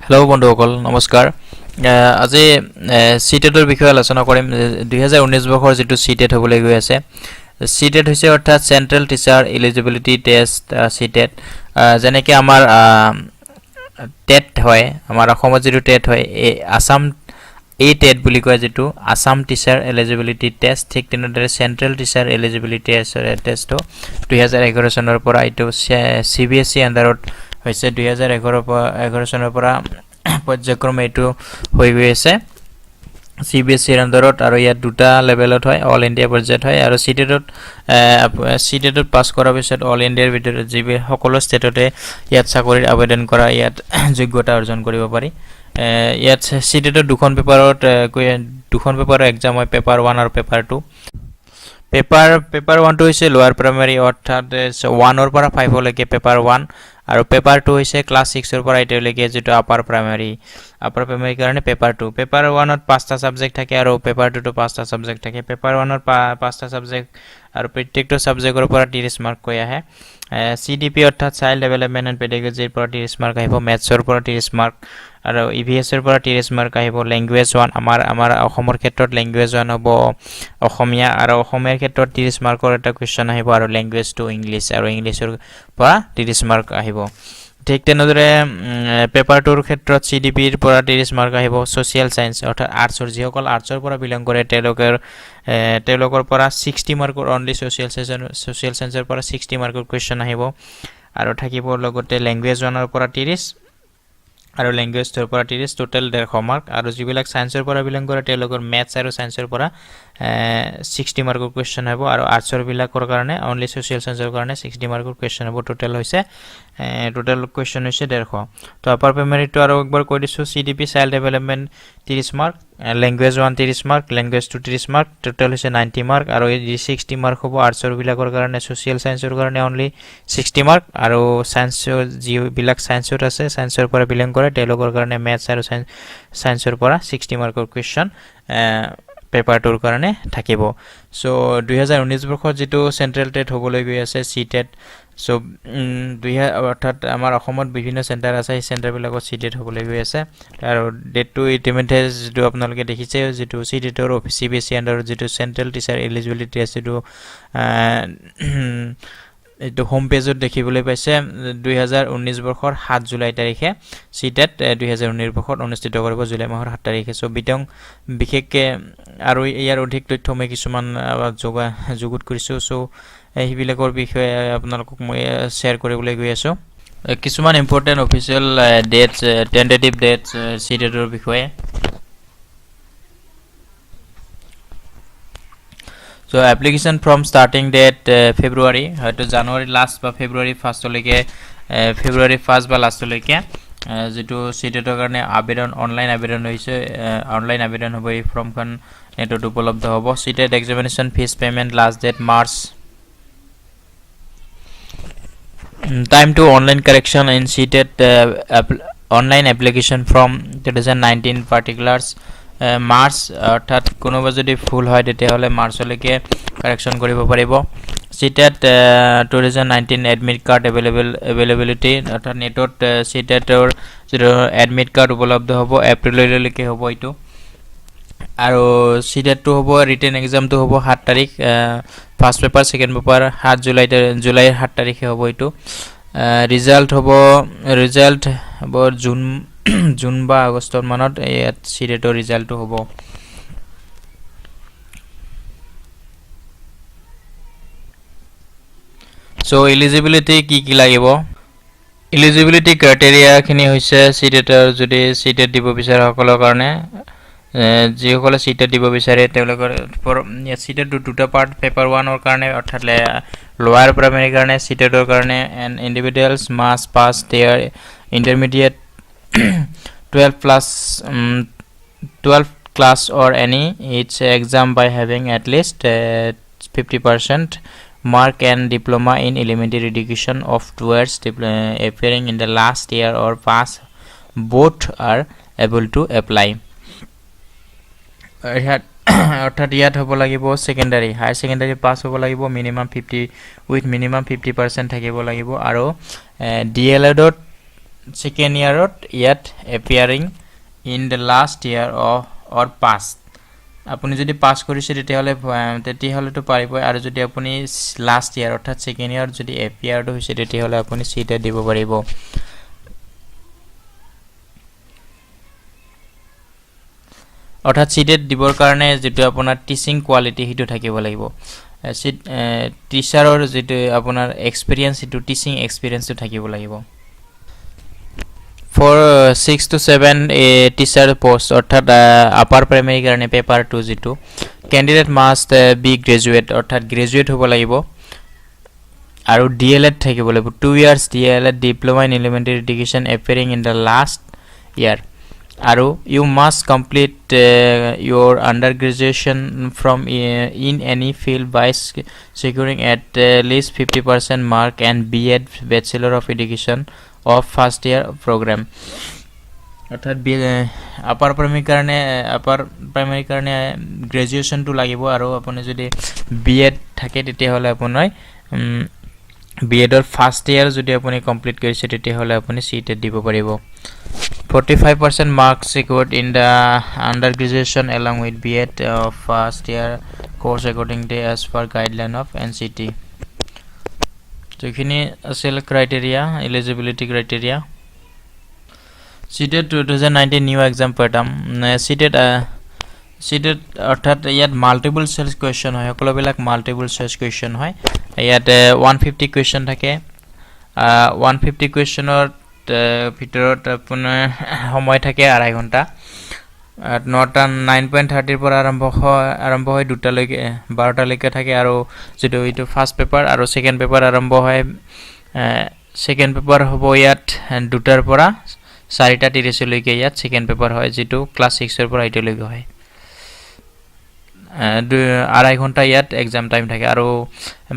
hello' বন্ধুসকল নমস্কাৰ আজি সিটেটৰ বিষয়ে আলোচনা কৰিম 2019 বৰ্ষৰ যেটো সিটেট হ'বলৈ গৈ আছে সিটেট হৈছে অৰ্থাৎ central teacher eligibility test CTET যেনেকৈ আমাৰ টেট হয় আমাৰ অসমত যেটো টেট হয় আসাম এই টেট বুলি কয় যেটো আসাম টিচাৰ এলিজিবিলিটি টেষ্ট ঠিক তেনেদৰে সেন্ট্ৰেল টিচাৰ এলিজিবিলিটি টেষ্টটো 2011 চনৰ পৰা এইটো সিবিএসই আন্ডাৰত হৈছে 2011 চনৰ পৰা পৰ্যায়ক্ৰমে এইটো হৈ গৈ আছে সিবিএসইৰ আন্ডাৰত আৰু ইয়াত দুটা লেভেলত হয় অল ইন্ডিয়া পৰ্যায়ত হয় আৰু সিটেটত পাস কৰাৰ পিছত অল ইন্ডিয়াৰ ভিতৰত যিবে সকলো ষ্টেটতে ইয়াত চাকৰিৰ আবেদন কৰা ইয়াত যোগ্যতা অৰ্জন কৰিব পাৰি ইয়াত সিটেটৰ দুখন পেপাৰৰ এক্সাম হয় পেপাৰ 1 আৰু পেপাৰ 2 পেপাৰ 1 টো হৈছে লোৱাৰ প্ৰাইমাৰী অৰ্থাৎ 1 ৰ পৰা 5 লৈকে পেপাৰ 1 আৰু পেপাৰ 2 হৈছে ক্লাস 6 ৰ পৰা 8 লৈকে যেটো আপাৰ প্ৰাইমাৰী কাৰণে পেপাৰ 2 পেপাৰ 1 ত 5টা সাবজেক্ট থাকে আৰু পেপাৰ 2 ত 5টা সাবজেক্ট থাকে পেপাৰ 1 ৰ 5টা সাবজেক্ট আৰু প্ৰত্যেকটো সাবজেক্টৰ পৰা 30 মাৰ্ক কৈ আহে সিডিপি অৰ্থাৎ চাইল্ড ডেভেলপমেন্ট এণ্ড পেডাগজিৰ পৰা 30 মাৰ্ক আহিব মেথছৰ পৰা 30 মাৰ্ক আৰু ইভিএছৰ পৰা 30 মাৰ্ক আহিব ল্যাঙ্গুৱেজ 1 আমাৰ অসমৰ ক্ষেত্ৰত ল্যাঙ্গুৱেজ 1 হ'ব অসমীয়া আৰু অসমীয়াৰ ক্ষেত্ৰত 30 মাৰ্কৰ এটা কোৱেশ্চন আহিব আৰু ল্যাঙ্গুৱেজ 2 ইংলিছ আৰু ইংলিছৰ পৰা 30 মাৰ্ক আহিব ঠিক তেনেদৰে পেপাৰ 2 ৰ ক্ষেত্ৰত সিডিপিৰ পৰা 30 মাৰ্ক আহিব সোশ্যাল সায়েন্স অৰ্থাৎ আৰ্টছৰ যিসকল আৰ্টছৰ পৰা বিলং কৰে তেওঁলোকৰ পৰা 60 মাৰ্কৰ অনলি সোশ্যাল সায়েন্সৰ পৰা 60 মাৰ্কৰ কোৱেশ্চন আহিব আৰু থাকিব লগতে ল্যাঙ্গুৱেজ 1 ৰ পৰা 30 আৰু ল্যাঙ্গুৱেজ 2 ৰ পৰা 30 টোটাল 150 মাৰ্ক আৰু যিবিলাক সায়েন্সৰ পৰা বিলং কৰে তেওঁলোকৰ মেথছ আৰু সায়েন্সৰ পৰা 60 মাৰ্কৰ কোৱেশ্চন হ'ব আৰু আৰ্টছৰ বিলাকৰ কাৰণে অনলি সোশ্যাল সায়েন্সৰ কাৰণে 60 মাৰ্কৰ কোৱেশ্চন হ'ব টোটাল কোৱেশ্চন হৈছে 150 তো আপাৰ প্ৰাইমাৰীটো আৰু একবাৰ কৈ দিছো CDP child development 30 mark language 1 30 mark language 2 30 mark total হৈছে 90 মাৰ্ক আৰু এই 60 মাৰ্ক হ'ব আৰ্টছৰ বিলাকৰ কাৰণে সোশ্যাল সায়েন্সৰ কাৰণে অনলি 60 মাৰ্ক আৰু সায়েন্সৰ যিবিলাক সায়েন্সত আছে সায়েন্সৰ পৰা বিলং কৰে তেওঁলোকৰ কাৰণে মেথছ আৰু সায়েন্সৰ পৰা 60 মাৰ্কৰ কোৱেশ্চন পেপাৰ 2 ৰ কাৰণে থাকিব সো 2019 বৰ্ষৰ যেটো সেন্ট্ৰেল টেট হ'বলৈ গৈ আছে সিটেট সো অৰ্থাৎ আমাৰ অসমত বিভিন্ন সেন্টাৰ আছে এই সেন্টাৰ বিলাকত সিটেট হ'বলৈ গৈ আছে আৰু ডেটটো ইতিমধ্যে যেটো আপোনালোকে দেখিছে যেটো সিটেটৰ সিবিএসই আন্ডাৰত যেটো সেন্ট্ৰেল টিচাৰ এলিজিবিলিটি টেষ্ট যেটো এইটো হোম পেজত দেখিবলৈ পাইছে 2019 বৰ্ষৰ 7 জুলাই তাৰিখে সিটেট 2019 বৰ্ষত অনুষ্ঠিত কৰিব জুলাই মাহৰ 7 তাৰিখে সো বিশেষকে আৰু ইয়াৰ অধিক তথ্য মই কিছুমান যোগত কৰিছো সো এইবিলাকৰ বিষয়ে আপোনালোকক মই শেয়াৰ কৰিবলৈ গৈ আছো কিছুমান important official dates tentative dates সিটেটৰ বিষয়ে So application from starting date February হয়তো জানুৱাৰী লাষ্ট বা ফেব্ৰুৱাৰী ফাৰ্স্ট লৈকে ফেব্ৰুৱাৰী ফাৰ্স্ট বা লাষ্ট লৈকে যেটো সিটেটৰ কাৰণে আবেদন অনলাইন আবেদন হৈছে অনলাইন আবেদন হ'ব এই ফৰ্মখন নেটত উপলব্ধ হ'ব CTET examination fees payment last date March time to online correction in CTET online application from 2019 particulars March অৰ্থাৎ কোনোবা যদি ফুল হয় তেতিয়াহলে মাৰ্চলৈকে কাৰেকচন কৰিব পাৰিব সিটেট 2019 এডমিট কাৰ্ড availability অৰ্থাৎ নেটত সিটেটৰ যেটো এডমিট কাৰ্ড উপলব্ধ হ'ব এপ্ৰিললৈকে হ'ব এইটো আৰু সিটেটটো হ'ব ৰিটেন এক্সামটো হ'ব 7 তাৰিখ first paper second paper 7 July 7 তাৰিখে হ'ব এইটো ৰিজাল্ট হ'ব জুন বা আগষ্টৰ মানত ইয়াত সিটেটৰ ৰিজাল্টটো হ'ব সো এলিজিবিলিটি কি লাগিব এলিজিবিলিটি ক্ৰাইটেৰিয়া খিনি হৈছে সিটেটৰ যদি সিটেট দিব বিচাৰে সকলৰ কাৰণে যিসকলে সিটেট দিব বিচাৰে তেওঁলোকৰ সিটেট দুটা পাৰ্ট পেপাৰ 1 ৰ কাৰণে অৰ্থাৎ লোৱাৰ প্ৰাইমাৰী কাৰণে সিটেটৰ কাৰণে and individuals must pass their intermediate 12 class or any each exam by having at least 50% mark and diploma in elementary education of towards appearing in the last year or pass both are able to apply অর্থাৎ ইয়াত হ'ব লাগিব secondary higher secondary pass হ'ব লাগিব minimum 50 with minimum 50% থাকিব লাগিব আৰু ডিএলএডত second year yet appearing in the last year or past আপুনি যদি পাস কৰিছে তেতিয়াহলে তো পাৰিব আৰু যদি আপুনি লাষ্ট ইয়াৰ অৰ্থাৎ সেকেন্ড ইয়াৰ যদি এপিয়াৰড হৈছে তেতিয়াহলে আপুনি সিটা দিব পাৰিব অৰ্থাৎ সিটেট দিবৰ কাৰণে যেটো আপোনাৰ টিচিং কোৱালিটি হিটো থাকিব লাগিব টিচাৰৰ যেটো আপোনাৰ এক্সপেৰিয়েন্স হিটো টিচিং এক্সপেৰিয়েন্স থাকিব লাগিব For 6 to 7 teacher post অর্থাৎ আপার প্রাইমারি কারণে পেপার 2 যেটো ক্যান্ডিডেট মাস্ট বি গ্রাজুয়েট অর্থাৎ গ্রাজুয়েট হ'ব লাগিব আৰু ডিএলএড থাকিব লাগিব 2 years DElEd diploma in elementary education appearing in the last year আৰু you must complete your undergraduation from in any field by securing at least 50% mark and B.Ed Bachelor of Education of first year program অর্থাৎ upper primary কারণে graduation two লাগিব আৰু আপুনি যদি B.Ed থাকে তেতিয়াহলে আপোনাৰ B.Ed ৰ ফাৰ্স্ট ইয়াৰ যদি আপুনি কমপ্লিট কৰিছে তেতিয়াহলে আপুনি সিটেট দিব পাৰিব 45% marks secured in the undergraduation along with B.Ed of first year course according to as per guideline of NCT তো এখানে আসলে criteria eligibility criteria CTET 2019 new exam pattern CTET অর্থাৎ ইয়াত মাল্টিপল চয়েস কোয়েশ্চন হয় সকলোবিলাক multiple choice question হয় ইয়াত 150 question থাকে 150 কোয়েশ্চনৰ ভিতৰত আপোনাৰ সময় থাকে আড়াই ঘণ্টা 9:30 পৰা আৰম্ভ হয় 2টা লৈকে 12টা লৈকে থাকে আৰু যেটো এইটো ফাৰ্স্ট পেপাৰ আৰু সেকেন্ড পেপাৰ আৰম্ভ হয় সেকেন্ড পেপাৰ হ'ব ইয়াত 2টাৰ পৰা 4:30 লৈকে ইয়াত সেকেন্ড পেপাৰ হয় যেটো ক্লাস 6 ৰ পৰা 8 লৈকে হয় আড়াই ঘণ্টা ইয়াত এক্সাম টাইম থাকে আৰু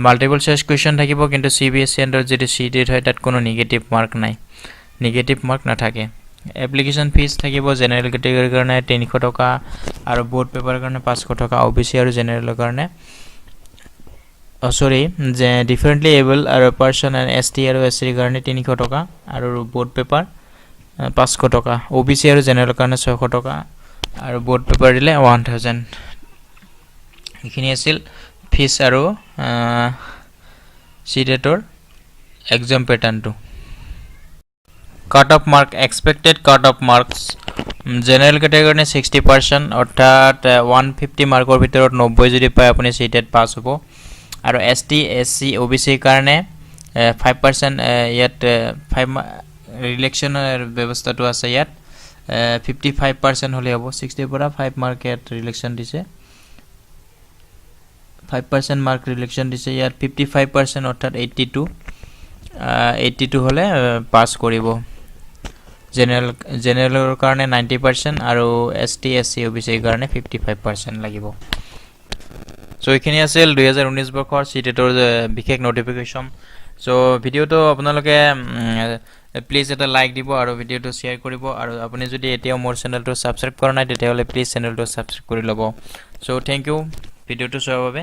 মাল্টিপল চয়েস কোয়েশ্চন থাকিব কিন্তু সিবিএসই এন্ডৰ যেটো সিটেট হয় তাত কোনো নেগেটিভ মাৰ্ক নাই নেগেটিভ মাৰ্ক না থাকে এপ্লিকেশন ফিস থাকিব জেনাৰেল ক্যাটাগৰিৰ কাৰণে 300 টকা আৰু বোৰ্ড পেপাৰৰ কাৰণে 500 টকা ওবিসি আৰু জেনাৰেলৰ কাৰণে সৰি যে ডিফাৰেন্টলি এবল আৰু পাৰসন এন্ড এসটি আৰু এসসি কাৰণে 300 টকা আৰু বোৰ্ড পেপাৰ 500 টকা ওবিসি আৰু জেনাৰেলৰ কাৰণে 600 টকা আৰু বোৰ্ড পেপাৰ দিলে 1000 এখিনি আছিল ফিস আৰু সিটেটৰ exam প্যাটার্নটো Cut off mark expected cut off marks general category 60% অর্থাৎ 150 মাৰ্কৰ ভিতৰত 90 যদি পায় আপুনি সিটেট পাস হ'ব আৰু এসটি এসসি ওবিসি কাৰণে 5% ইয়াত 5 ৰিলেকশনৰ ব্যৱস্থাটো আছে ইয়াত 55% হলে হ'ব 60 পৰা 5 মাৰ্ক ইয়াত ৰিলেকশন দিছে 5% মাৰ্ক ৰিলেকশন দিছে ইয়াত 55% অৰ্থাৎ 82 হলে পাস কৰিব জেনাৰেলৰ কাৰণে 90% আৰু এসটি এসসি ওবিসি কাৰণে 55% লাগিব সো এখিনি আছিল 2019 বৰ্ষৰ সিটেটৰ বিশেষ নোটিফিকেশন সো ভিডিওটো আপোনালোকে প্লিজ এটা লাইক দিব আৰু ভিডিওটো শেয়াৰ কৰিব আৰু আপুনি যদি এতিয়াও মোৰ চেনেলটো সাবস্ক্ৰাইব কৰা নাই তেতিয়াহলে প্লিজ চেনেলটো সাবস্ক্ৰাইব কৰি ল'ব সো থ্যাংক ইউ ভিডিওটো চোৱাৰ বাবে